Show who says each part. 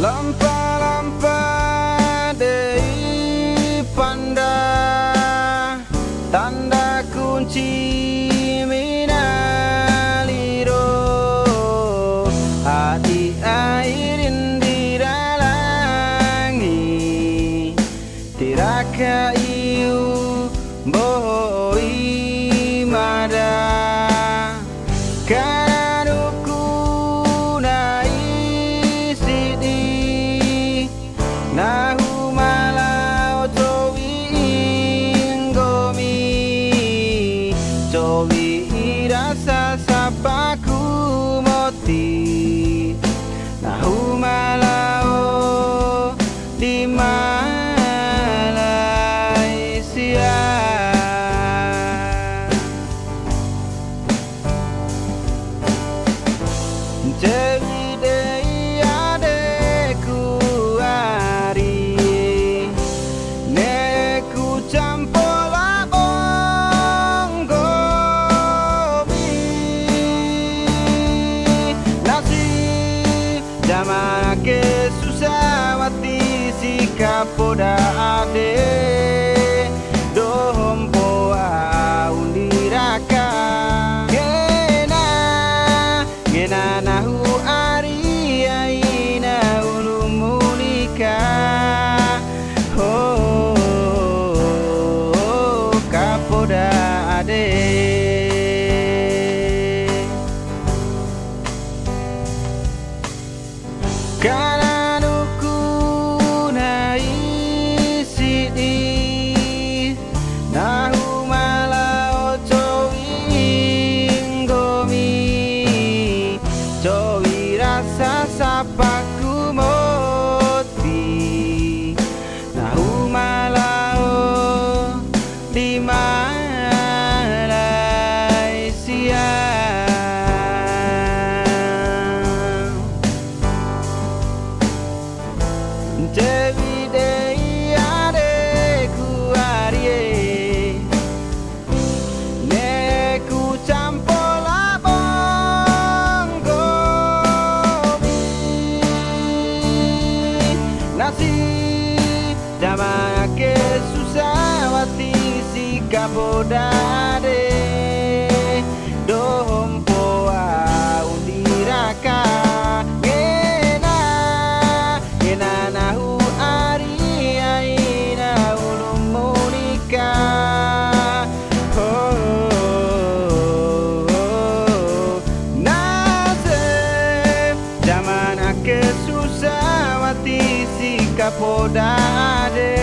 Speaker 1: Lampa-lampa dei panda, tanda kunci minaliro, hati airin diralangi, tiraka iu bohoi mada. Nahu malau cowi inggomi, cowi rasa sapaku moti. Nahu malau di Malaysia. Cewi dei adekku zaman ke susawati sikap poda ade dohompo undiraka gena nahu ari aina ulumunika kapoda ade. Kananuku nai sidi, nahu malau cowi inggomi, cowi rasa sapaku moti. Nahu malau di Malaysia. Dewi dei adekku arie, neku campola bongo nasi jamake susawati sikapodade dohompo undiraka. Zaman ke susawati sikapodade